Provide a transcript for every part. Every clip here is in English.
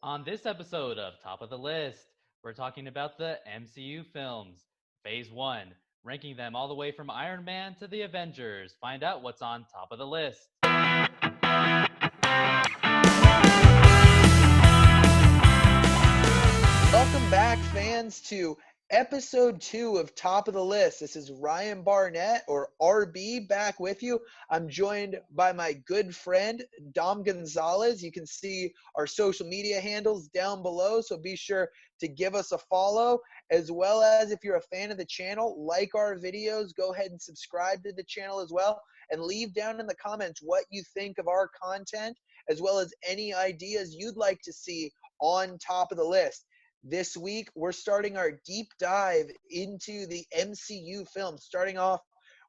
On this episode of Top of the List, we're talking about the MCU films, Phase 1, ranking them all the way from Iron Man to the Avengers. Find out what's on top of the list. Welcome back, fans, to episode 2 of Top of the List. This is Ryan Barnett, or RB, back with you. I'm joined by my good friend, Dom Gonzalez. You can see our social media handles down below, so be sure to give us a follow. As well as, if you're a fan of the channel, like our videos, go ahead and subscribe to the channel as well. And leave down in the comments what you think of our content, as well as any ideas you'd like to see on Top of the List. This week, we're starting our deep dive into the MCU films, starting off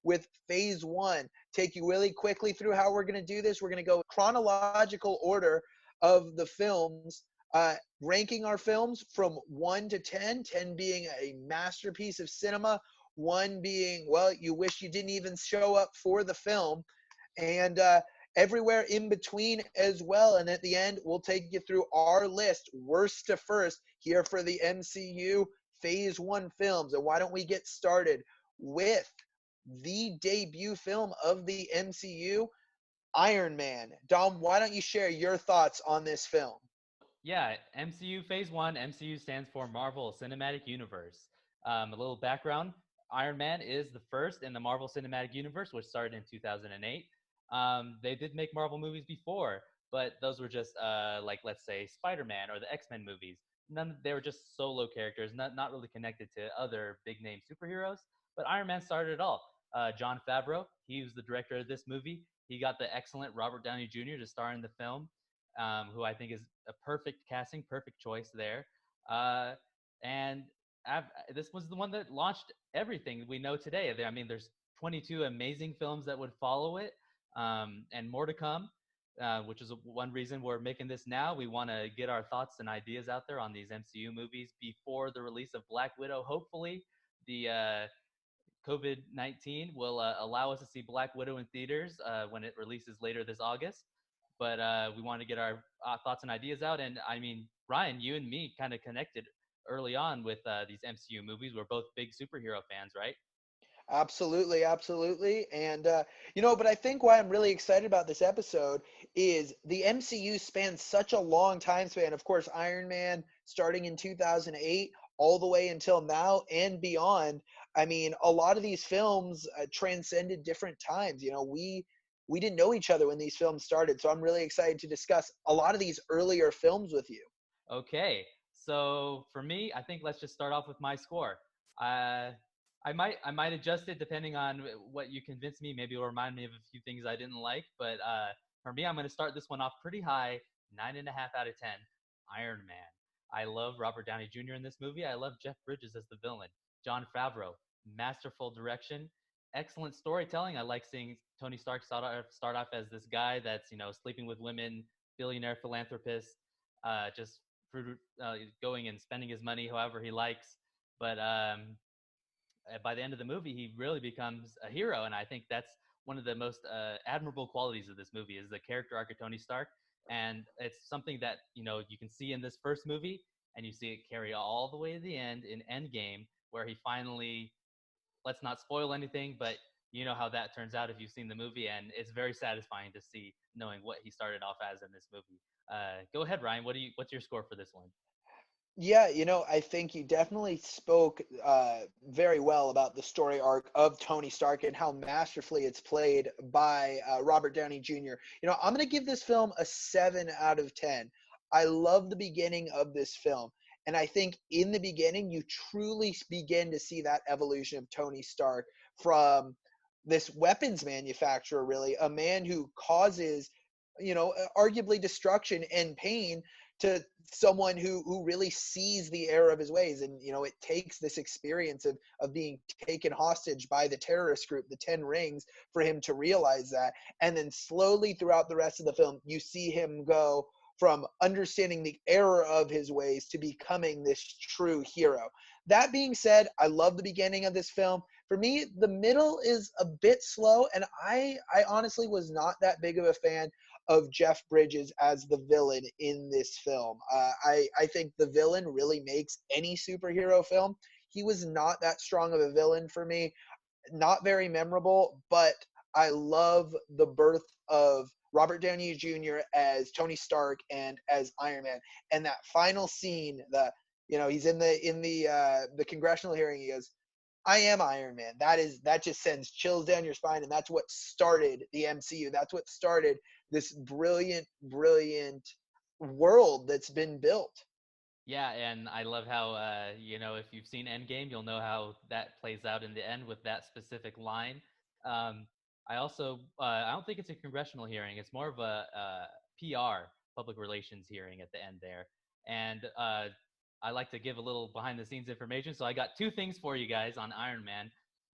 with Phase 1. Take you really quickly through how we're going to do this. We're going to go chronological order of the films, ranking our films from 1 to 10, 10 being a masterpiece of cinema, 1 being, well, you wish you didn't even show up for the film, and everywhere in between as well. And at the end, we'll take you through our list, worst to first, here for the MCU Phase 1 films. And why don't we get started with the debut film of the MCU, Iron Man. Dom, why don't you share your thoughts on this film? Yeah, MCU Phase 1, MCU stands for Marvel Cinematic Universe. A little background: Iron Man is the first in the Marvel Cinematic Universe, which started in 2008. They did make Marvel movies before, but those were just like, let's say, Spider-Man or the X-Men movies. They were just solo characters, not really connected to other big name superheroes. But Iron Man started it all. John Favreau, he was the director of this movie. He got the excellent Robert Downey Jr. to star in the film, who I think is a perfect casting, perfect choice there. Uh, and this was the one that launched everything we know today. I mean, there's 22 amazing films that would follow it, and more to come. Which is one reason we're making this now. We want to get our thoughts and ideas out there on these MCU movies before the release of Black Widow. Hopefully, the COVID-19 will allow us to see Black Widow in theaters when it releases later this August. But we want to get our thoughts and ideas out. And I mean, Ryan, you and me kind of connected early on with these MCU movies. We're both big superhero fans, right? Absolutely, absolutely. And, but I think why I'm really excited about this episode is the MCU spans such a long time span. Of course, Iron Man starting in 2008 all the way until now and beyond. I mean, a lot of these films transcended different times. We didn't know each other when these films started. So I'm really excited to discuss a lot of these earlier films with you. Okay, so for me, I think let's just start off with my score. Uh, I might adjust it depending on what you convince me. Maybe it'll remind me of a few things I didn't like. But for me, I'm going to start this one off pretty high, 9.5 out of 10. Iron Man. I love Robert Downey Jr. in this movie. I love Jeff Bridges as the villain. John Favreau, masterful direction, excellent storytelling. I like seeing Tony Stark start off as this guy that's sleeping with women, billionaire philanthropist, just going and spending his money however he likes. But by the end of the movie, he really becomes a hero, and I think that's one of the most admirable qualities of this movie is the character arc of Tony Stark, and it's something that you can see in this first movie, and you see it carry all the way to the end in Endgame, where he finally, let's not spoil anything, but you know how that turns out if you've seen the movie, and it's very satisfying to see knowing what he started off as in this movie. Go ahead, Ryan. What's your score for this one? Yeah, I think you definitely spoke very well about the story arc of Tony Stark and how masterfully it's played by Robert Downey Jr. I'm going to give this film a 7 out of 10. I love the beginning of this film. And I think in the beginning, you truly begin to see that evolution of Tony Stark from this weapons manufacturer, really, a man who causes, arguably destruction and pain to someone who really sees the error of his ways. And it takes this experience of being taken hostage by the terrorist group, the 10 Rings, for him to realize that. And then slowly throughout the rest of the film, you see him go from understanding the error of his ways to becoming this true hero. That being said, I love the beginning of this film. For me, the middle is a bit slow, and I honestly was not that big of a fan of Jeff Bridges as the villain in this film. I think the villain really makes any superhero film. He was not that strong of a villain for me, not very memorable, but I love the birth of Robert Downey Jr. as Tony Stark and as Iron Man, and that final scene. He's in the congressional hearing. He goes, "I am Iron Man." That just sends chills down your spine, and that's what started the MCU. That's what started this brilliant, brilliant world that's been built. Yeah, and I love how if you've seen Endgame, you'll know how that plays out in the end with that specific line. Um, I also I don't think it's a congressional hearing; it's more of a, PR, public relations hearing at the end there. And I like to give a little behind the scenes information. So I got two things for you guys on Iron Man.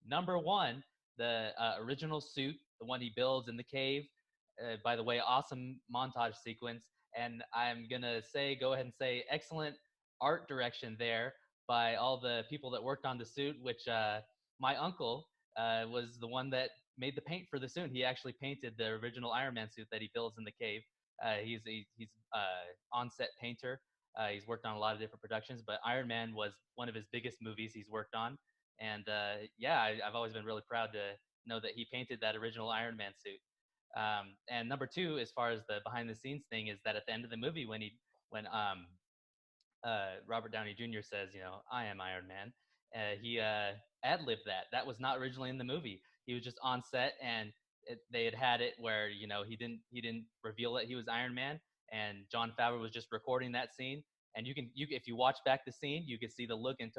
Number one, the original suit, the one he builds in the cave. By the way, awesome montage sequence. And I'm gonna go ahead and say, excellent art direction there by all the people that worked on the suit. Which my uncle was the one that made the paint for the suit. He actually painted the original Iron Man suit that he builds in the cave. He's on-set painter. He's worked on a lot of different productions, but Iron Man was one of his biggest movies he's worked on. And I've always been really proud to know that he painted that original Iron Man suit. And number two, as far as the behind the scenes thing, is that at the end of the movie, when Robert Downey Jr. says, "I am Iron Man," he ad libbed that. That was not originally in the movie. He was just on set, and they had it where he didn't reveal that he was Iron Man, and Jon Favreau was just recording that scene. And if you watch back the scene, you can see the look in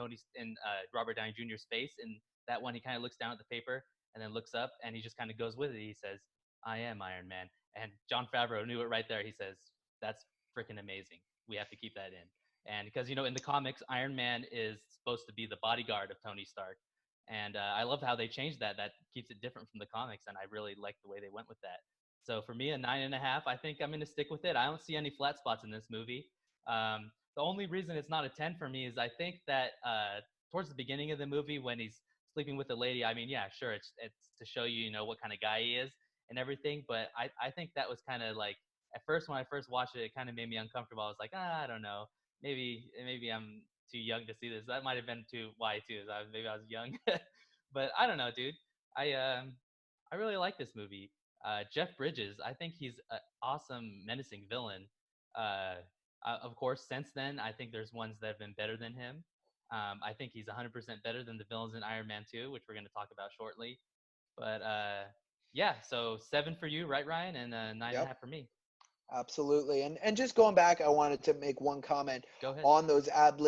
Robert Downey Jr.'s face. And that one, he kind of looks down at the paper and then looks up, and he just kind of goes with it. He says, "I am Iron Man," and Jon Favreau knew it right there. He says, "That's freaking amazing. We have to keep that in." And because in the comics, Iron Man is supposed to be the bodyguard of Tony Stark, and I love how they changed that. That keeps it different from the comics, and I really like the way they went with that. So for me, a 9.5. I think I'm going to stick with it. I don't see any flat spots in this movie. The only reason it's not a 10 for me is I think that towards the beginning of the movie, when he's sleeping with the lady, I mean, yeah, sure, it's to show what kind of guy he is and everything. But I think that was kind of like, at first, when I first watched it, it kind of made me uncomfortable. I was like, I don't know, maybe I'm too young to see this. That might have been too why too. Maybe I was young, but I don't know, dude. I really like this movie. Jeff Bridges, I think he's an awesome, menacing villain. Of course, since then, I think there's ones that have been better than him. I think he's 100% better than the villains in Iron Man 2, which we're going to talk about shortly. But yeah, so 7 for you, right, Ryan, and nine and a Yep. half for me. Absolutely. And just going back, I wanted to make one comment Go ahead. on those ad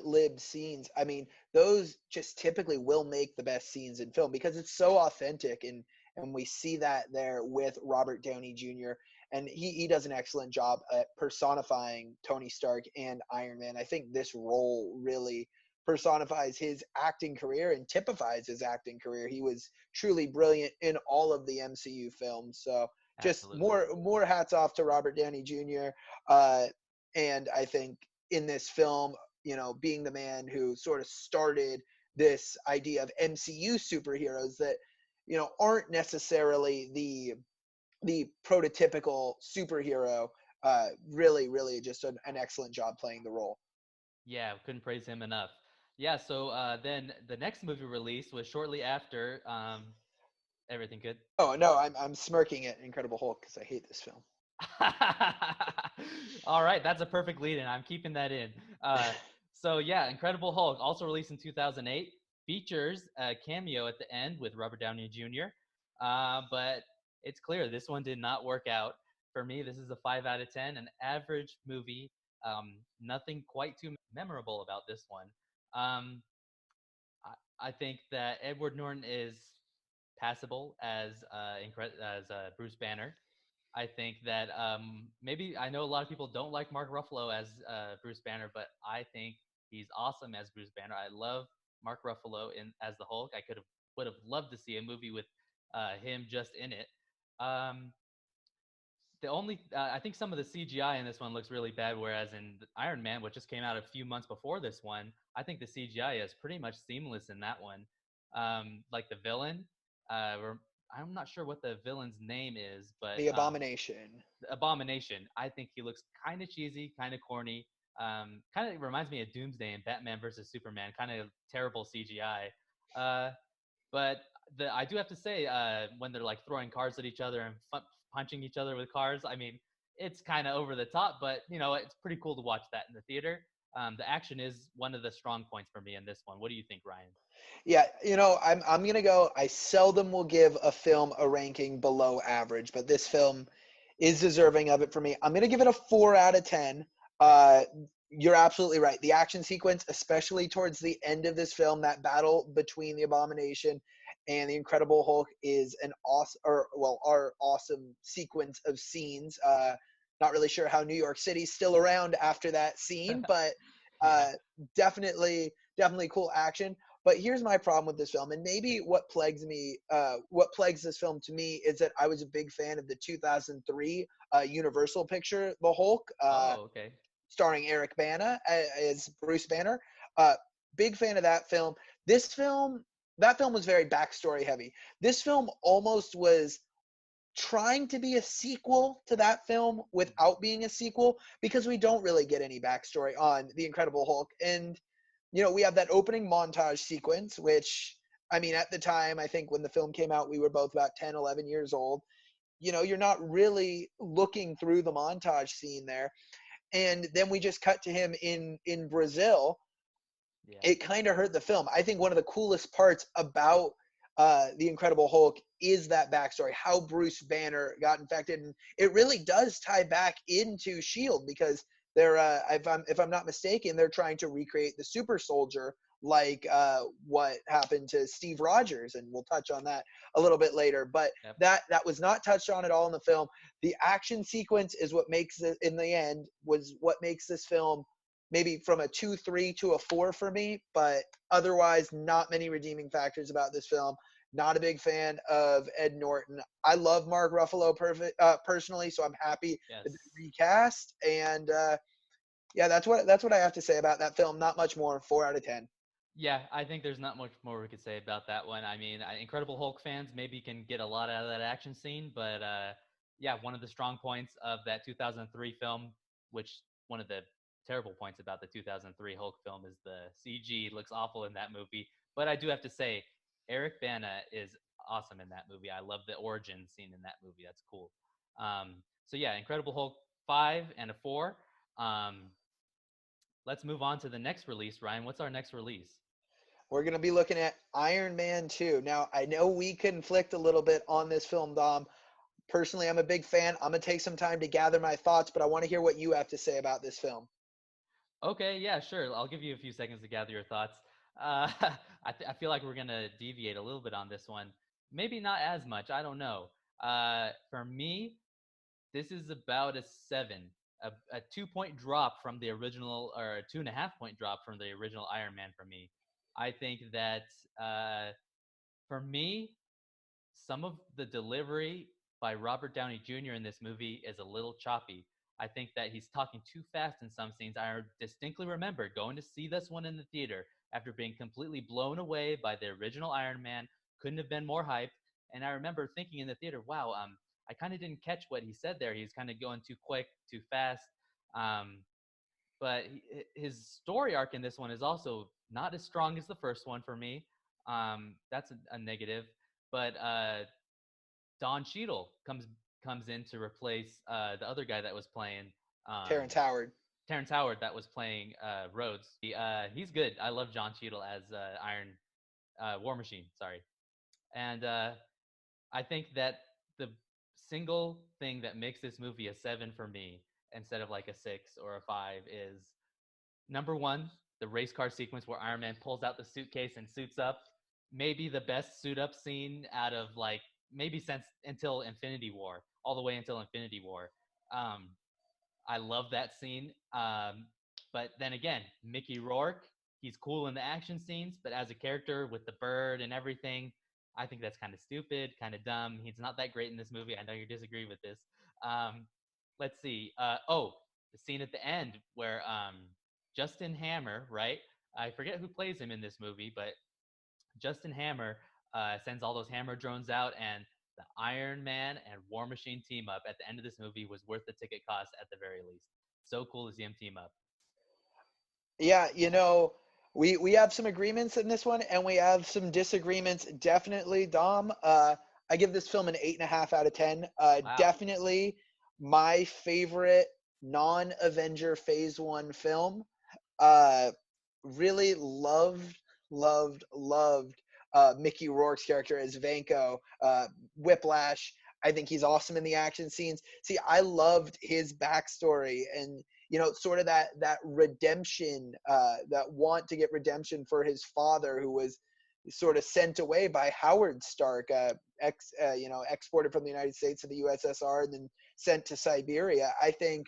lib scenes. I mean, those just typically will make the best scenes in film because it's so authentic, and we see that there with Robert Downey Jr. And he does an excellent job at personifying Tony Stark and Iron Man. I think this role really personifies his acting career and typifies his acting career. He was truly brilliant in all of the MCU films. So just Absolutely. more hats off to Robert Downey Jr. Uh, and I think in this film, being the man who sort of started this idea of MCU superheroes that aren't necessarily the prototypical superhero. Really just an excellent job playing the role. Yeah, couldn't praise him enough. Yeah, so then the next movie release was shortly after. Everything good? Oh no, I'm smirking at Incredible Hulk because I hate this film. All right, that's a perfect lead in. I'm keeping that in. So yeah, Incredible Hulk, also released in 2008, features a cameo at the end with Robert Downey Jr. But it's clear this one did not work out for me. This is a 5 out of 10, an average movie. Nothing quite too memorable about this one. Um, I think that Edward Norton is passable as Bruce Banner. I think that maybe I know a lot of people don't like Mark Ruffalo as Bruce Banner, but I think he's awesome as Bruce Banner. I love Mark Ruffalo as the Hulk. I would have loved to see a movie with him just in it. Um, the only I think some of the CGI in this one looks really bad, whereas in Iron Man, which just came out a few months before this one, I think the CGI is pretty much seamless in that one. Like the villain, I'm not sure what the villain's name is, but The Abomination. Abomination. I think he looks kind of cheesy, kind of corny. Kind of reminds me of Doomsday and Batman versus Superman. Kind of terrible CGI. But I do have to say, when they're like throwing cars at each other and punching each other with cars, I mean, it's kind of over the top, but it's pretty cool to watch that in the theater. The action is one of the strong points for me in this one. What do you think, Ryan? Yeah, I'm gonna go. I seldom will give a film a ranking below average, but this film is deserving of it for me. I'm gonna give it a 4 out of 10. Okay. Uh, you're absolutely right. The action sequence, especially towards the end of this film, that battle between the Abomination and the Incredible Hulk, is an awesome, or well, our awesome sequence of scenes. Not really sure how New York City's still around after that scene, but Yeah. uh, definitely cool action. But here's my problem with this film, and maybe what plagues this film to me is that I was a big fan of the 2003 Universal picture, The Hulk, Oh, okay. starring Eric Bana as Bruce Banner. Uh, Big fan of that film. That film was very backstory heavy. This film almost was trying to be a sequel to that film without being a sequel because we don't really get any backstory on the Incredible Hulk. And we have that opening montage sequence, which, I mean, at the time, I think when the film came out, we were both about 10, 11 years old. You're not really looking through the montage scene there. And then we just cut to him in Brazil. Yeah. It kind of hurt the film. I think one of the coolest parts about the Incredible Hulk is that backstory, how Bruce Banner got infected, and it really does tie back into Shield because they're, if I'm not mistaken, they're trying to recreate the Super Soldier like what happened to Steve Rogers, and we'll touch on that a little bit later. But Yep. that was not touched on at all in the film. The action sequence is what makes it, in the end, was what makes this film maybe from a 2-3 to a 4 for me, but otherwise not many redeeming factors about this film. Not a big fan of Ed Norton. I love Mark Ruffalo personally, so I'm happy that Yes. they recast. And yeah, that's what I have to say about that film. Not much more. 4 out of 10. Yeah, I think there's not much more we could say about that one. I mean, Incredible Hulk fans maybe can get a lot out of that action scene, but yeah, one of the strong points of that 2003 film, which one of the terrible points about the 2003 Hulk film is the CG looks awful in that movie. But I do have to say, Eric Bana is awesome in that movie. I love the origin scene in that movie. That's cool. So yeah, Incredible Hulk 5 and a 4. Um, let's move on to the next release, Ryan. What's our next release? We're going to be looking at Iron Man 2. Now, I know we conflict a little bit on this film, Dom. Personally, I'm a big fan. I'm going to take some time to gather my thoughts, but I want to hear what you have to say about this film. Okay, yeah, sure. I'll give you a few seconds to gather your thoughts. I feel like we're gonna deviate a little bit on this one. Maybe not as much. I don't know. For me, this is about a 7, a 2 point drop from the original, or a 2.5 point drop from the original Iron Man for me. I think that for me, some of the delivery by Robert Downey Jr. in this movie is a little choppy. I think that he's talking too fast in some scenes. I distinctly remember going to see this one in the theater after being completely blown away by the original Iron Man. Couldn't have been more hyped. And I remember thinking in the theater, wow, I kind of didn't catch what he said there. He's kind of going too quick, too fast. Um, but his story arc in this one is also not as strong as the first one for me. That's a negative. But Don Cheadle comes in to replace the other guy that was playing Terrence um, Howard. Terrence Howard that was playing Rhodes. He's good. I love John Cheadle as Iron War Machine. Sorry, and I think that the single thing that makes this movie a 7 for me instead of like a 6 or a 5 is number one, the race car sequence where Iron Man pulls out the suitcase and suits up. Maybe the best suit up scene out of like maybe since until Infinity War, all the way until Infinity War. Um, I love that scene. But then again, Mickey Rourke, he's cool in the action scenes, but as a character with the bird and everything, I think that's kind of stupid, kind of dumb. He's not that great in this movie. I know you disagree with this. Um, let's see. Oh, the scene at the end where Justin Hammer, right? I forget who plays him in this movie, but Justin Hammer sends all those hammer drones out, and the Iron Man and War Machine team up at the end of this movie was worth the ticket cost at the very least. So cool to see them team up. Yeah, we have some agreements in this one, and we have some disagreements. Definitely, Dom. I give this film an 8.5 out of 10. Wow. Definitely my favorite non-Avenger Phase One film. Uh, really loved Mickey Rourke's character as Vanko. Whiplash. I think he's awesome in the action scenes. See, I loved his backstory and sort of that redemption, that want to get redemption for his father, who was sort of sent away by Howard Stark, exported from the United States to the USSR and then sent to Siberia. I think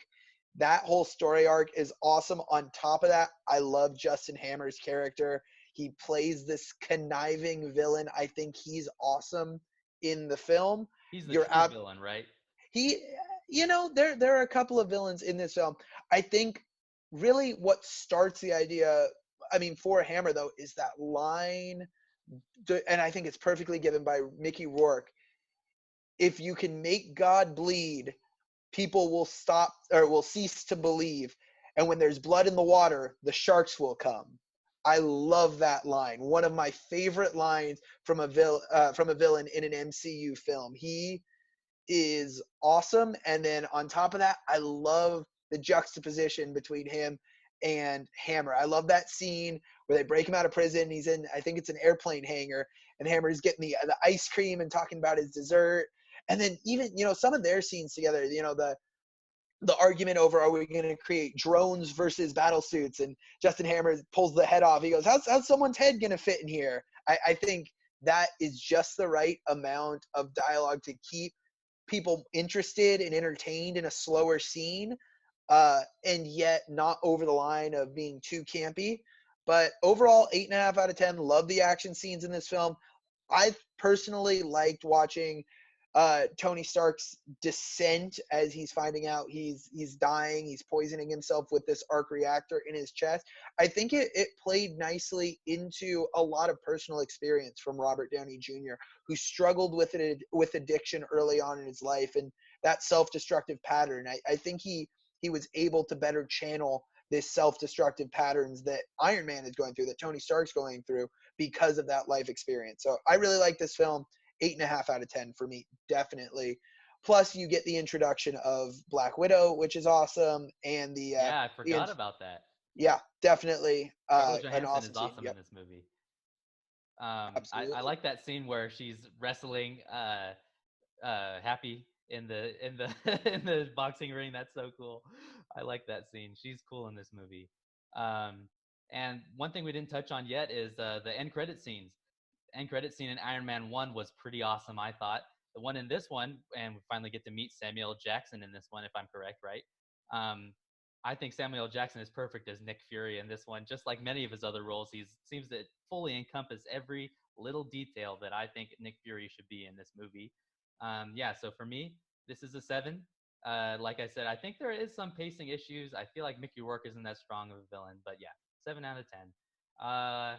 that whole story arc is awesome. On top of that, I love Justin Hammer's character. He plays this conniving villain. I think he's awesome in the film. He's the You're true out. villain, right? He, there are a couple of villains in this film. I think really what starts the idea. I mean, for Hammer though, is that line, and I think it's perfectly given by Mickey Rourke. If you can make God bleed, people will stop or will cease to believe. And when there's blood in the water, the sharks will come. I love that line. One of my favorite lines from a villain in an MCU film. He is awesome. And then on top of that, I love the juxtaposition between him and Hammer. I love that scene where they break him out of prison. He's in, I think it's an airplane hangar, and Hammer's getting the ice cream and talking about his dessert. And then even some of their scenes together, the argument over, are we going to create drones versus battle suits, and Justin Hammer pulls the head off. He goes, how's someone's head going to fit in here? I think that is just the right amount of dialogue to keep people interested and entertained in a slower scene, and yet not over the line of being too campy. But overall, 8.5 out of 10. Love the action scenes in this film. I personally liked watching Tony Stark's descent as he's finding out he's dying. He's poisoning himself with this arc reactor in his chest. I think it played nicely into a lot of personal experience from Robert Downey Jr., who struggled with addiction early on in his life, and that self-destructive pattern. I think he was able to better channel this self-destructive patterns that Iron Man is going through, that Tony Stark's going through, because of that life experience. So I really like this film. 8.5 out of 10 for me, definitely. Plus, you get the introduction of Black Widow, which is awesome, and Yeah, I forgot about that. yeah, definitely Scarlett an Johansson awesome is scene. awesome in Yep, this movie. I absolutely. like that scene where she's wrestling Happy in the in the boxing ring. That's so cool. I like that scene. She's cool in this movie. Um, and one thing we didn't touch on yet is the end credit scenes. End credit scene in Iron Man 1 was pretty awesome, I thought. The one in this one, and we finally get to meet Samuel Jackson in this one, if I'm correct, right? Um, I think Samuel Jackson is perfect as Nick Fury in this one. Just like many of his other roles, he seems to fully encompass every little detail that I think Nick Fury should be in this movie. Yeah, so for me, this is a 7. Like I said, I think there is some pacing issues. I feel like Mickey Rourke isn't that strong of a villain, but yeah, 7 out of 10.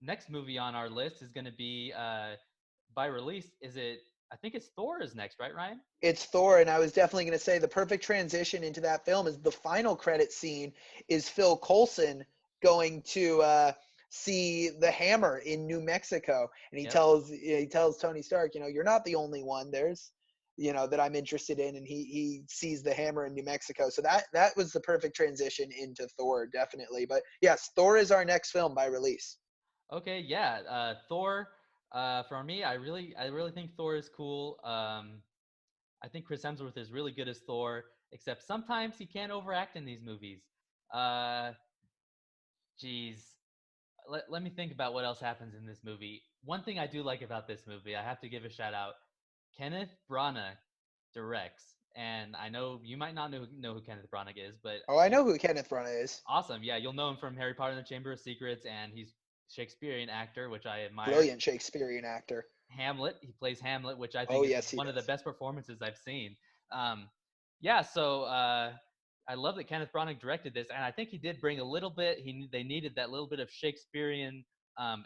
Next movie on our list is going to be by release. Is it? I think it's Thor is next, right, Ryan? It's Thor, and I was definitely going to say the perfect transition into that film is the final credit scene is Phil Coulson going to see the hammer in New Mexico, and Yep. he tells Tony Stark, you're not the only one. There's that I'm interested in, and he sees the hammer in New Mexico. So that was the perfect transition into Thor, definitely. But yes, Thor is our next film by release. Okay. Yeah. Thor. For me, I really think Thor is cool. I think Chris Hemsworth is really good as Thor, except sometimes he can't overact in these movies. Uh, Geez. Let me think about what else happens in this movie. One thing I do like about this movie, I have to give a shout out. Kenneth Branagh directs, and I know you might not know who Kenneth Branagh is, but Oh, I know who Kenneth Branagh is. awesome. Yeah, you'll know him from Harry Potter and the Chamber of Secrets, and he's Shakespearean actor, which I admire. Brilliant Shakespearean actor. Hamlet, he plays Hamlet, which I Oh, think is yes, he one of the does. best performances I've seen. Um, yeah, so I love that Kenneth Branagh directed this, and I think he did bring a little bit. They needed that little bit of Shakespearean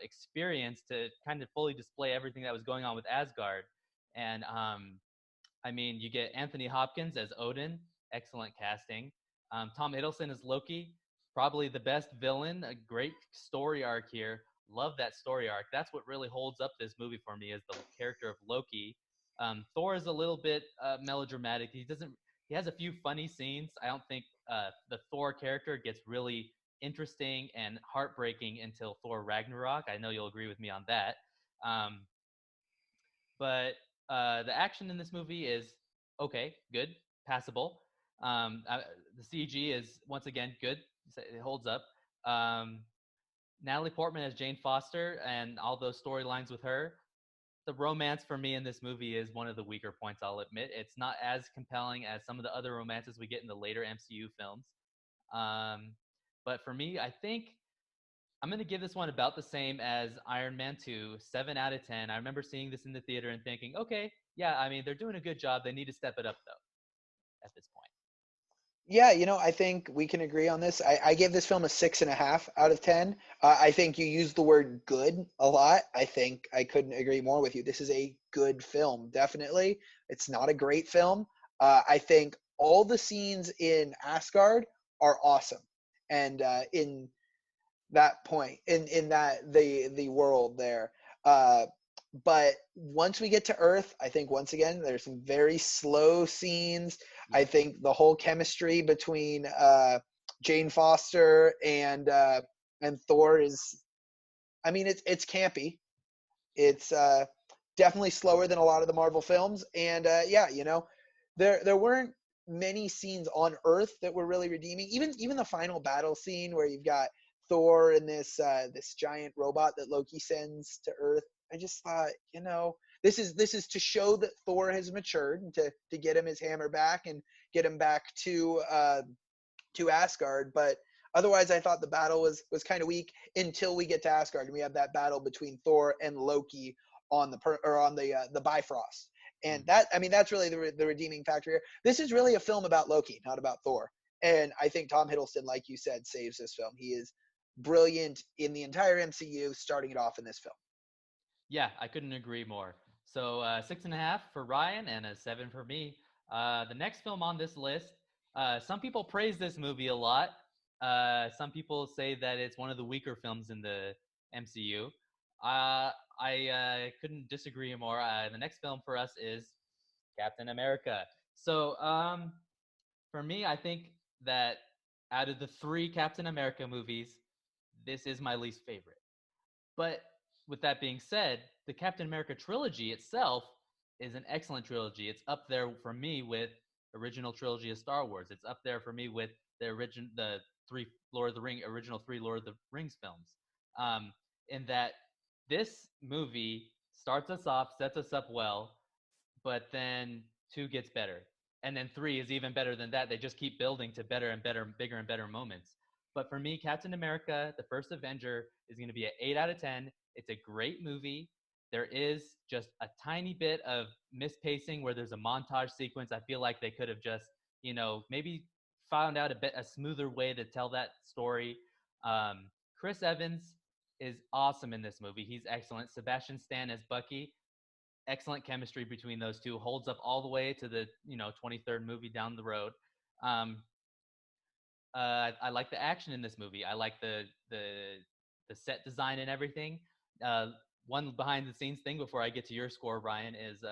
experience to kind of fully display everything that was going on with Asgard. And I mean, you get Anthony Hopkins as Odin, excellent casting. Tom Hiddleston as Loki, probably the best villain, a great story arc here. Love that story arc. That's what really holds up this movie for me is the character of Loki. Thor is a little bit melodramatic. He has a few funny scenes. I don't think the Thor character gets really interesting and heartbreaking until Thor Ragnarok. I know you'll agree with me on that. Um, but the action in this movie is okay, good, passable. The CG is once again good; it holds up. Um, Natalie Portman as Jane Foster and all those storylines with her. The romance for me in this movie is one of the weaker points. I'll admit it's not as compelling as some of the other romances we get in the later MCU films. Um, but for me, I think I'm going to give this one about the same as Iron Man 2, 7 out of 10. I remember seeing this in the theater and thinking, okay, yeah, I mean, they're doing a good job. They need to step it up, though, at this point. Yeah, I think we can agree on this. I gave this film a 6.5 out of 10. I think you used the word good a lot. I think I couldn't agree more with you. This is a good film, definitely. It's not a great film. I think all the scenes in Asgard are awesome. And in that point, in that the world there. Uh, but once we get to Earth, I think once again there's some very slow scenes. I Yeah. think the whole chemistry between Jane Foster and Thor is, I mean, it's campy. It's definitely slower than a lot of the Marvel films, and yeah, there weren't many scenes on Earth that were really redeeming. Even the final battle scene where you've got Thor and this giant robot that Loki sends to Earth. I just thought, this is to show that Thor has matured and to get him his hammer back and get him back to Asgard. But otherwise, I thought the battle was kind of weak until we get to Asgard and we have that battle between Thor and Loki on the Bifrost. And Mm-hmm. that, I mean, that's really the redeeming factor here. This is really a film about Loki, not about Thor. And I think Tom Hiddleston, like you said, saves this film. He is brilliant in the entire MCU, starting it off in this film. Yeah, I couldn't agree more. So 6.5 for Ryan and a 7 for me. The next film on this list, some people praise this movie a lot. Some people say that it's one of the weaker films in the MCU. I couldn't disagree more. The next film for us is Captain America. So for me, I think that out of the three Captain America movies, this is my least favorite. But with that being said, the Captain America trilogy itself is an excellent trilogy. It's up there for me with original trilogy of Star Wars. It's up there for me with the three Lord of the Ring original three Lord of the Rings films. Um, in that this movie starts us off, sets us up well, but then two gets better. And then three is even better than that. They just keep building to better and better, bigger and better moments. But for me, Captain America, the first Avenger, is going to be an 8 out of 10. It's a great movie. There is just a tiny bit of mispacing where there's a montage sequence. I feel like they could have just, maybe found out a smoother way to tell that story. Chris Evans is awesome in this movie. He's excellent. Sebastian Stan as Bucky, excellent chemistry between those two. Holds up all the way to the 23rd movie down the road. Um, I like the action in this movie. I like the set design and everything. Uh, One behind the scenes thing before I get to your score, Ryan, is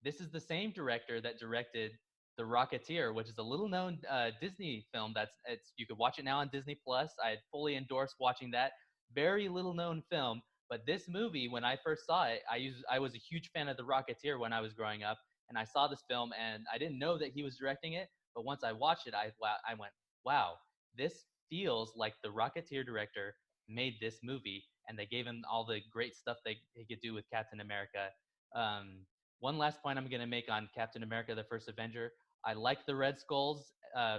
this is the same director that directed The Rocketeer, which is a little known Disney film. You could watch it now on Disney Plus. I fully endorse watching that. Very little known film, but this movie, when I first saw it, I was a huge fan of The Rocketeer when I was growing up, and I saw this film, and I didn't know that he was directing it. But once I watched it, I went, wow, this feels like the Rocketeer director made this movie, and they gave him all the great stuff he could do with Captain America. One last point I'm going to make on Captain America: The First Avenger. I like the Red Skull's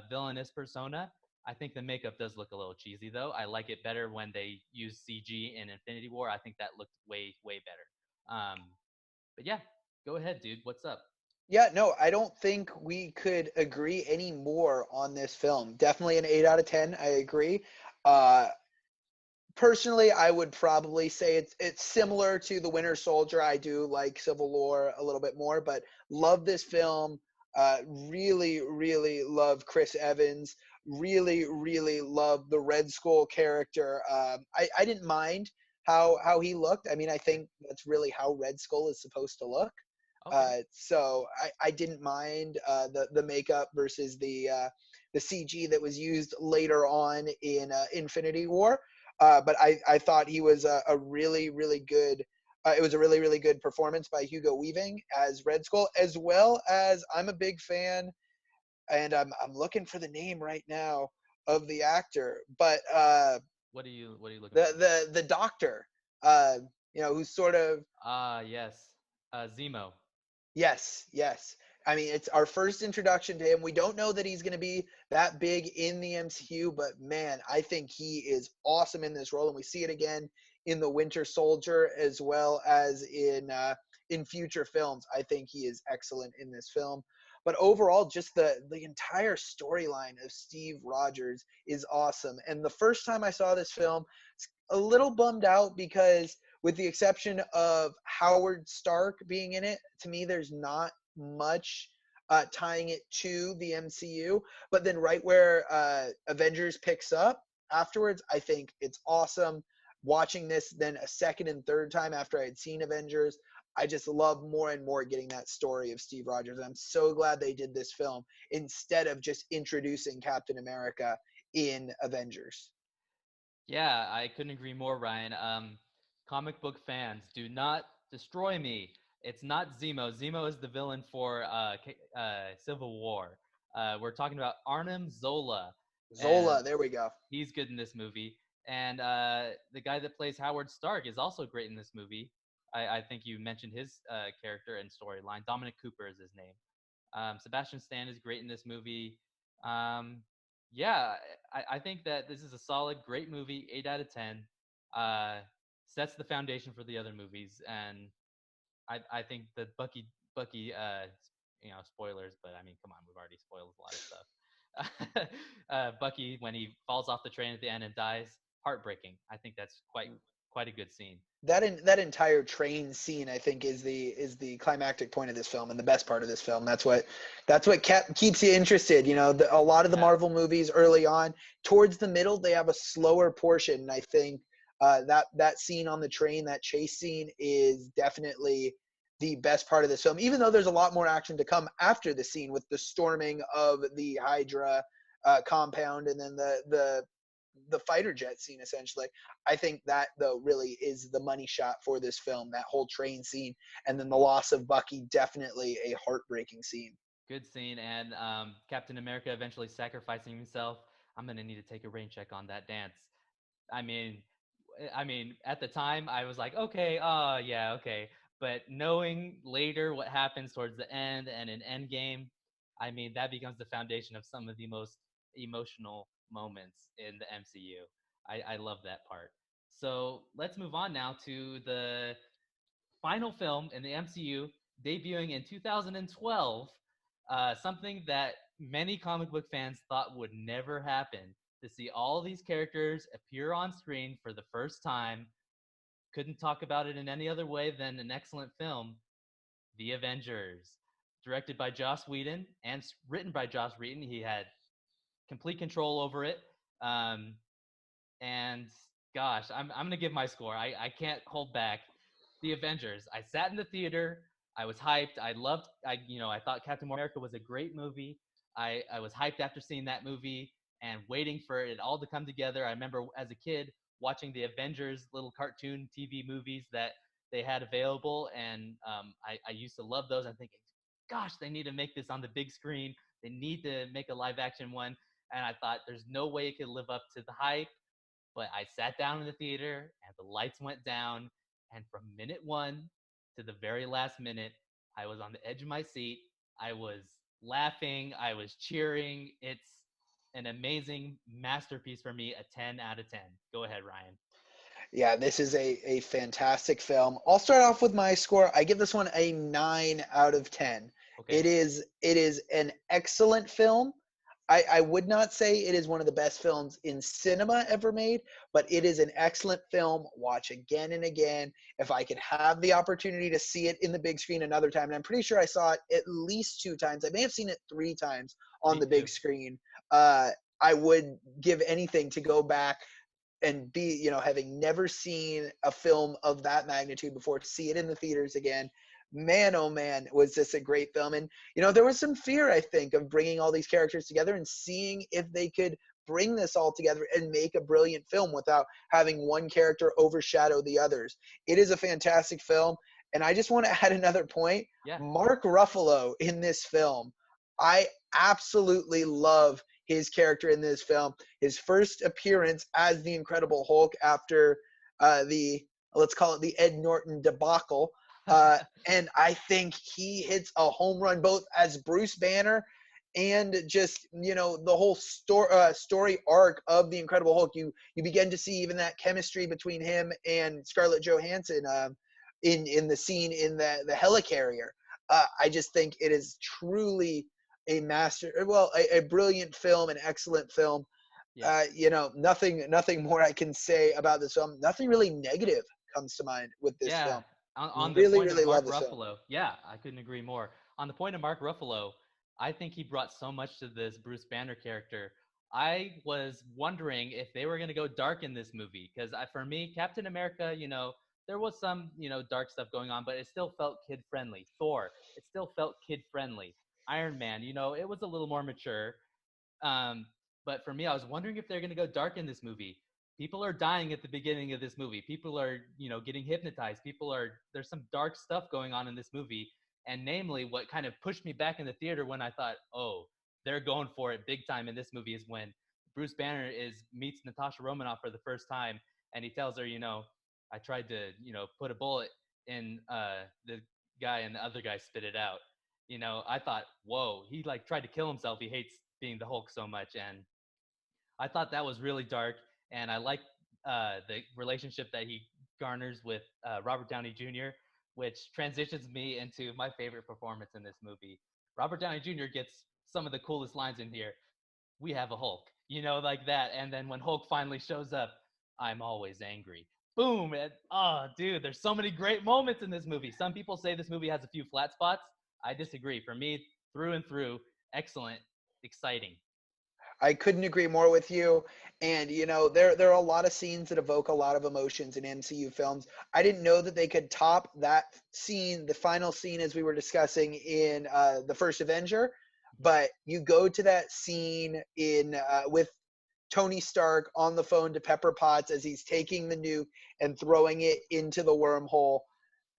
villainous persona. I think the makeup does look a little cheesy, though. I like it better when they use CG in Infinity War. I think that looked way, way better. But yeah, go ahead, dude. What's up? Yeah, no, I don't think we could agree any more on this film. Definitely an 8 out of 10. I agree. Uh, personally, I would probably say it's similar to The Winter Soldier. I do like Civil War a little bit more, but love this film. Really, really love Chris Evans. Really, really love the Red Skull character. I didn't mind how he looked. I mean, I think that's really how Red Skull is supposed to look. Okay. So I didn't mind the makeup versus the CG that was used later on in Infinity War. But I thought he was a really, really good. It was a really, really good performance by Hugo Weaving as Red Skull, as well as I'm a big fan, and I'm looking for the name right now of the actor, but What are you looking for? the doctor, uh, who's sort of. Ah, yes. Zemo. Yes, yes. I mean, it's our first introduction to him. We don't know that he's going to be that big in the MCU, but man, I think he is awesome in this role, and we see it again in the Winter Soldier as well as in future films. I think he is excellent in this film. But overall, just the entire storyline of Steve Rogers is awesome. And the first time I saw this film, a little bummed out because with the exception of Howard Stark being in it, to me, there's not much tying it to the MCU. But then, right where Avengers picks up afterwards, I think it's awesome. Watching this then a second and third time after I had seen Avengers, I just love more and more getting that story of Steve Rogers. And I'm so glad they did this film instead of just introducing Captain America in Avengers. Yeah, I couldn't agree more, Ryan. Comic book fans, do not destroy me. It's not Zemo. Zemo is the villain for Civil War. We're talking about Arnim Zola, and Zola, there we go. he's good in this movie. And the guy that plays Howard Stark is also great in this movie. I think you mentioned his character and storyline. Dominic Cooper is his name. Sebastian Stan is great in this movie. Um, yeah, I think that this is a solid, great movie. 8 out of 10. Uh, Sets the foundation for the other movies, and I think that Bucky, spoilers, but I mean, come on, we've already spoiled a lot of stuff. Bucky, when he falls off the train at the end and dies, heartbreaking. I think that's quite a good scene. That entire train scene, I think, is the climactic point of this film and the best part of this film. That's what keeps you interested. A lot of the Yeah. Marvel movies early on, towards the middle, they have a slower portion. And I think that scene on the train, that chase scene, is definitely the best part of this film. Even though there's a lot more action to come after the scene with the storming of the Hydra compound and then the fighter jet scene, essentially. I think that, though, really is the money shot for this film, that whole train scene. And then the loss of Bucky, definitely a heartbreaking scene. Good scene, and Captain America eventually sacrificing himself. I'm gonna need to take a rain check on that dance. I mean, at the time I was like, okay, yeah, okay. But knowing later what happens towards the end and in Endgame, I mean, that becomes the foundation of some of the most emotional moments in the MCU. I love that part. So let's move on now to the final film in the MCU, debuting in 2012. Something that many comic book fans thought would never happen. To see all these characters appear on screen for the first time, couldn't talk about it in any other way than an excellent film, The Avengers. Directed by Joss Whedon and written by Joss Whedon. He had complete control over it. Um, and gosh, I'm gonna give my score. I can't hold back. The Avengers. I sat in the theater. I was hyped. I thought Captain America was a great movie. I was hyped after seeing that movie and waiting for it all to come together. I remember as a kid watching the Avengers little cartoon TV movies that they had available, and I used to love those. I'm thinking, gosh, they need to make this on the big screen. They need to make a live action one. And I thought, there's no way it could live up to the hype. But I sat down in the theater and the lights went down. And from minute one to the very last minute, I was on the edge of my seat. I was laughing. I was cheering. It's an amazing masterpiece for me, a 10 out of 10. Go ahead, Ryan. Yeah, this is a fantastic film. I'll start off with my score. I give this one a 9 out of 10. Okay. It is an excellent film. I would not say it is one of the best films in cinema ever made, but it is an excellent film. Watch again and again. If I could have the opportunity to see it in the big screen another time, and I'm pretty sure I saw it at least 2 times. I may have seen it 3 times on Me the too. big screen. Uh, I would give anything to go back and be, having never seen a film of that magnitude before, see it in the theaters again. Man, oh man, was this a great film. And there was some fear, I think, of bringing all these characters together and seeing if they could bring this all together and make a brilliant film without having one character overshadow the others. It is a fantastic film. And I just want to add another point. Yeah. Mark Ruffalo in this film, I absolutely love his character in this film. His first appearance as the Incredible Hulk after the, let's call it, the Ed Norton debacle. And I think he hits a home run both as Bruce Banner and just the whole story arc of the Incredible Hulk. You begin to see even that chemistry between him and Scarlett Johansson in the scene in the helicarrier. I just think it is truly a brilliant film, an excellent film. Yeah. Nothing more I can say about this film. Nothing really negative comes to mind with this Yeah. film. On the Really, point of really love Mark this film. Ruffalo, yeah, I couldn't agree more. On the point of Mark Ruffalo, I think he brought so much to this Bruce Banner character. I was wondering if they were going to go dark in this movie because for me, Captain America, there was some, dark stuff going on, but it still felt kid friendly. Thor, it still felt kid friendly. Iron Man, it was a little more mature. Um, but for me, I was wondering if they're going to go dark in this movie. People are dying at the beginning of this movie. People are, getting hypnotized. There's some dark stuff going on in this movie. And namely, what kind of pushed me back in the theater when I thought, oh, they're going for it big time in this movie is when Bruce Banner meets Natasha Romanoff for the first time, and he tells her, I tried to, put a bullet in the guy, and the other guy spit it out. I thought, whoa, he like tried to kill himself. He hates being the Hulk so much, and I thought that was really dark. And I like the relationship that he garners with Robert Downey Jr., which transitions me into my favorite performance in this movie. Robert Downey Jr. gets some of the coolest lines in here. We have a Hulk, like that. And then when Hulk finally shows up, I'm always angry. Boom! And oh, dude, there's so many great moments in this movie. Some people say this movie has a few flat spots. I disagree. For me, through and through, excellent, exciting. I couldn't agree more with you. And there are a lot of scenes that evoke a lot of emotions in MCU films. I didn't know that they could top that scene, the final scene, as we were discussing in the first Avenger. But you go to that scene in with Tony Stark on the phone to Pepper Potts as he's taking the nuke and throwing it into the wormhole.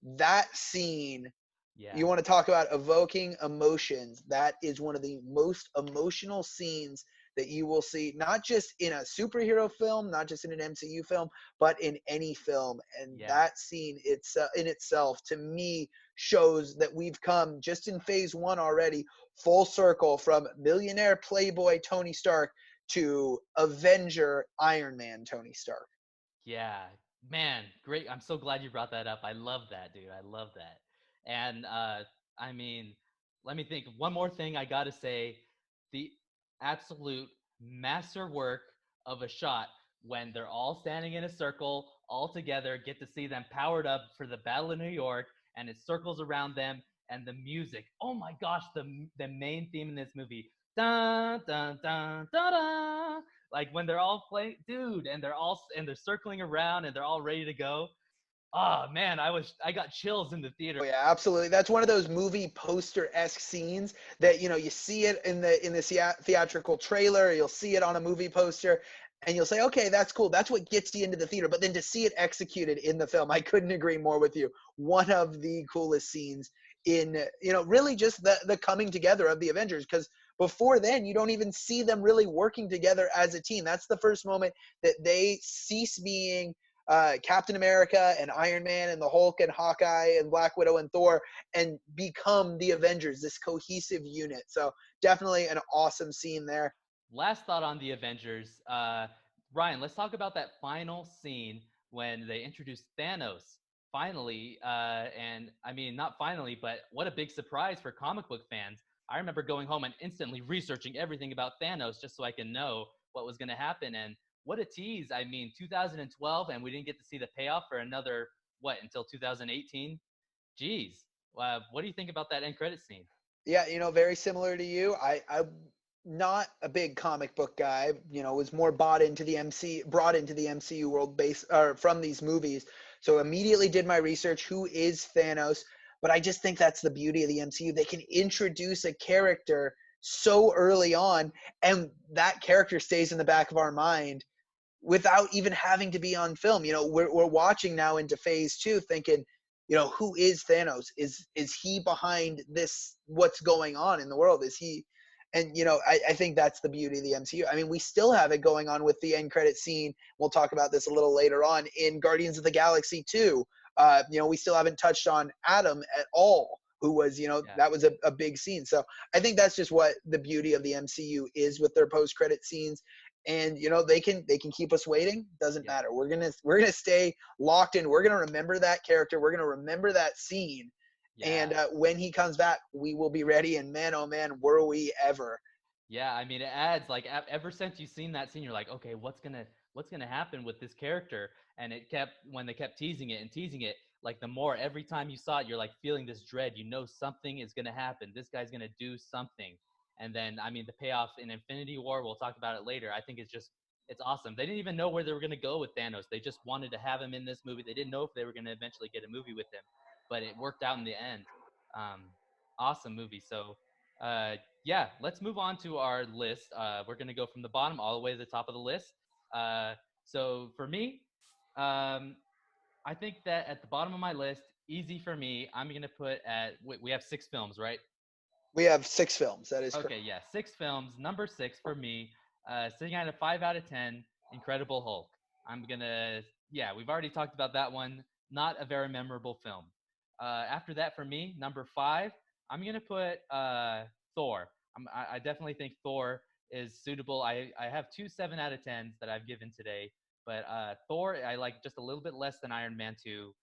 That scene, Yeah. you want to talk about evoking emotions. That is one of the most emotional scenes that you will see, not just in a superhero film, not just in an MCU film, but in any film. And Yeah. that scene, in itself, to me, shows that we've come just in phase one already, full circle from millionaire playboy Tony Stark to Avenger Iron Man Tony Stark. Yeah, man, great. I'm so glad you brought that up. I love that, dude. I love that. And I mean, let me think. One more thing I gotta say, the absolute masterwork of a shot when they're all standing in a circle, all together, get to see them powered up for the Battle of New York, and it circles around them, and the music. Oh my gosh, the main theme in this movie. Dun dun dun dun dun, like when they're all playing, dude, and they're circling around and they're all ready to go. Oh man, I got chills in the theater. Oh yeah, absolutely. That's one of those movie poster-esque scenes that you see it in the theatrical trailer, you'll see it on a movie poster, and you'll say, "Okay, that's cool. That's what gets you into the theater." But then to see it executed in the film, I couldn't agree more with you. One of the coolest scenes in really just the coming together of the Avengers, because before then you don't even see them really working together as a team. That's the first moment that they cease being Captain America and Iron Man and the Hulk and Hawkeye and Black Widow and Thor and become the Avengers, this cohesive unit. So definitely an awesome scene there. Last thought on the Avengers. Ryan, let's talk about that final scene when they introduced Thanos. Finally, and I mean, not finally, but what a big surprise for comic book fans. I remember going home and instantly researching everything about Thanos just so I can know what was going to happen. And what a tease. I mean, 2012, and we didn't get to see the payoff for another, what, until 2018? Jeez. What do you think about that end credit scene? Yeah, very similar to you. I'm not a big comic book guy. Was more brought into the MCU world based or from these movies. So immediately did my research. Who is Thanos? But I just think that's the beauty of the MCU. They can introduce a character so early on, and that character stays in the back of our mind without even having to be on film. We're watching now into phase 2 thinking, who is Thanos? Is he behind this? What's going on in the world? Is he? And I think that's the beauty of the MCU. I mean, we still have it going on with the end credit scene. We'll talk about this a little later on in Guardians of the Galaxy 2. We still haven't touched on Adam at all, who was, Yeah. that was a big scene. So I think that's just what the beauty of the MCU is with their post credit scenes. And they can keep us waiting. Doesn't Yep. matter. We're gonna stay locked in. We're gonna remember that character. We're gonna remember that scene. And Yeah. when he comes back, we will be ready. And man, oh man, were we ever? Yeah, I mean, it adds like ever since you've seen that scene, you're like, okay, what's gonna happen with this character? And it kept when they kept teasing it and teasing it, like the more every time you saw it, you're like feeling this dread. You know something is gonna happen. This guy's gonna do something. And then I mean, the payoff in Infinity War, we'll talk about it later. I think it's awesome. They didn't even know where they were gonna go with Thanos. They just wanted to have him in this movie. They didn't know if they were gonna eventually get a movie with him, but it worked out in the end. Um, awesome movie. So. Uh, yeah, let's move on to our list. We're going to go from the bottom all the way to the top of the list. Uh, so for me, um, I think that at the bottom of my list, easy for me, I'm going to put at, we have 6 films, right? We have 6 films. That is correct. Okay, yeah, 6 films. Number 6 for me, sitting at a 5 out of 10, Incredible Hulk. I'm gonna, yeah, we've already talked about that one. Not a very memorable film. After that, for me, number 5, I'm gonna put Thor. I definitely think Thor is suitable. I have 2 7 out of 10s that I've given today, but Thor I like just a little bit less than Iron Man 2.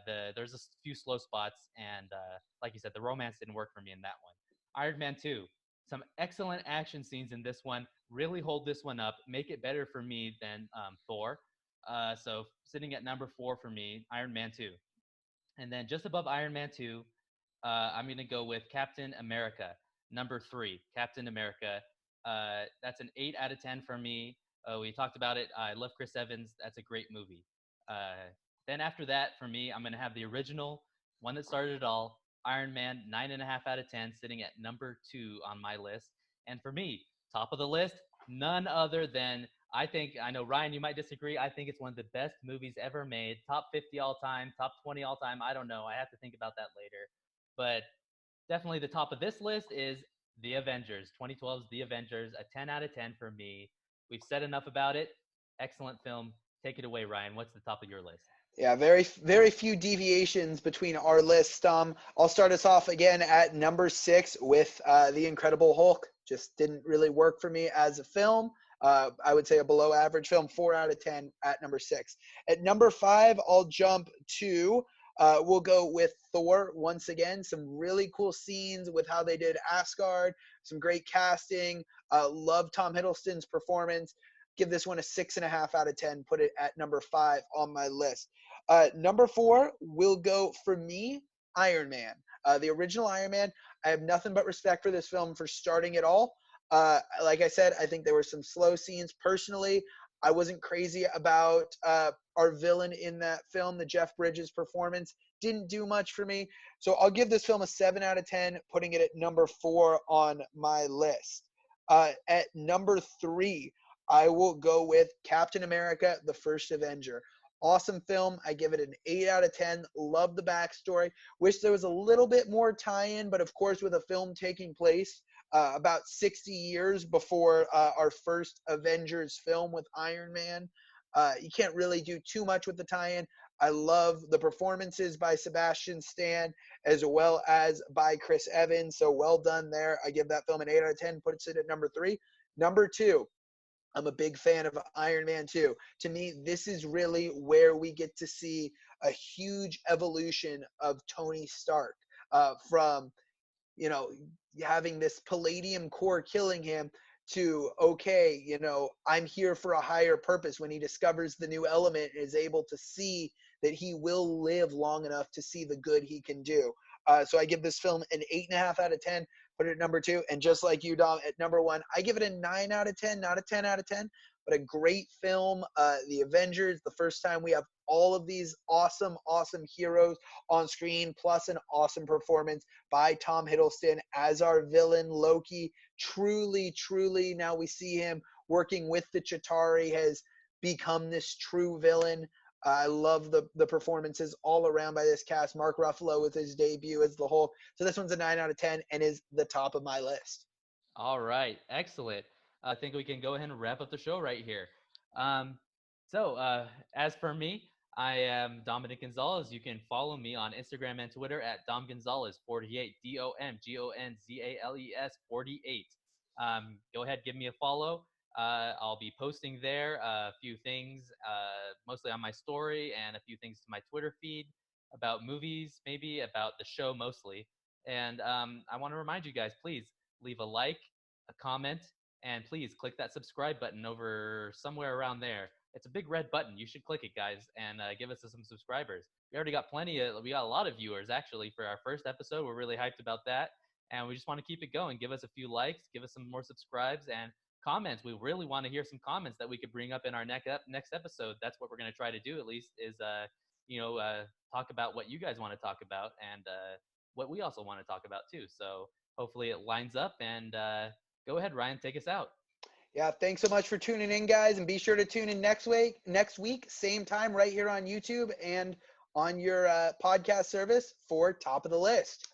There's a few slow spots, and like you said, the romance didn't work for me in that one. Iron Man 2. Some excellent action scenes in this one. Really hold this one up. Make it better for me than Thor. So sitting at number 4 for me, Iron Man 2. And then just above Iron Man 2, I'm going to go with Captain America. Number 3, Captain America. That's an 8 out of 10 for me. We talked about it. I love Chris Evans. That's a great movie. Then after that, for me, I'm going to have the original one that started it all, Iron Man, 9.5 out of 10, sitting at number 2 on my list. And for me, top of the list, none other than I know Ryan, you might disagree. I think it's one of the best movies ever made. Top 50 all time, top 20 all time. I don't know. I have to think about that later. But definitely the top of this list is The Avengers. 2012's The Avengers, a 10 out of 10 for me. We've said enough about it. Excellent film. Take it away, Ryan. What's the top of your list? Yeah, very very few deviations between our list. I'll start us off again at number 6 with the Incredible Hulk. Just didn't really work for me as a film. I would say a below average film. 4 out of 10 at number 6. At number 5, I'll jump to. We'll go with Thor once again. Some really cool scenes with how they did Asgard. Some great casting. Love Tom Hiddleston's performance. Give this one a 6.5 out of 10. Put it at number 5 on my list. Number 4 will go for me, Iron Man. The original Iron Man. I have nothing but respect for this film for starting it all. Like I said, I think there were some slow scenes. Personally, I wasn't crazy about our villain in that film. The Jeff Bridges performance didn't do much for me. So I'll give this film a 7 out of 10, putting it at number 4 on my list. At number 3, I will go with Captain America, the First Avenger. Awesome film. I give it an 8 out of 10. Love the backstory. Wish there was a little bit more tie-in, but of course, with a film taking place about 60 years before our first Avengers film with Iron Man, you can't really do too much with the tie-in. I love the performances by Sebastian Stan as well as by Chris Evans. So well done there. I give that film an 8 out of 10. Puts it at number 3. Number 2. I'm a big fan of Iron Man 2. To me, this is really where we get to see a huge evolution of Tony Stark from you know, having this palladium core killing him to, okay, you know, I'm here for a higher purpose, when he discovers the new element and is able to see that he will live long enough to see the good he can do. So I give this film an 8.5 out of 10, put it at number 2. And just like you, Dom, at number 1, I give it a 9 out of 10, not a 10 out of 10, but a great film. The Avengers, the first time we have all of these awesome, awesome heroes on screen, plus an awesome performance by Tom Hiddleston as our villain, Loki. Truly, truly, now we see him working with the Chitauri, has become this true villain. I love the performances all around by this cast. Mark Ruffalo with his debut as the Hulk. So this one's a 9 out of 10 and is the top of my list. All right, excellent. I think we can go ahead and wrap up the show right here. Um, so, as for me, I am Dominic Gonzalez. You can follow me on Instagram and Twitter at Dom Gonzalez 48, DOMGONZALES 48. Go ahead, give me a follow. I'll be posting there a few things, mostly on my story, and a few things to my Twitter feed about movies, maybe about the show mostly. And I want to remind you guys, please leave a like, a comment, and please click that subscribe button over somewhere around there. It's a big red button. You should click it, guys, and give us some subscribers. We already got we got a lot of viewers actually for our first episode. We're really hyped about that, and we just want to keep it going. Give us a few likes, give us some more subscribes, and comments. We really want to hear some comments that we could bring up in our next episode. That's what we're going to try to do, at least, is talk about what you guys want to talk about, and what we also want to talk about too. So hopefully it lines up. And go ahead, Ryan, take us out. Yeah, thanks so much for tuning in, guys, and be sure to tune in next week, same time, right here on YouTube and on your podcast service for Top of the List.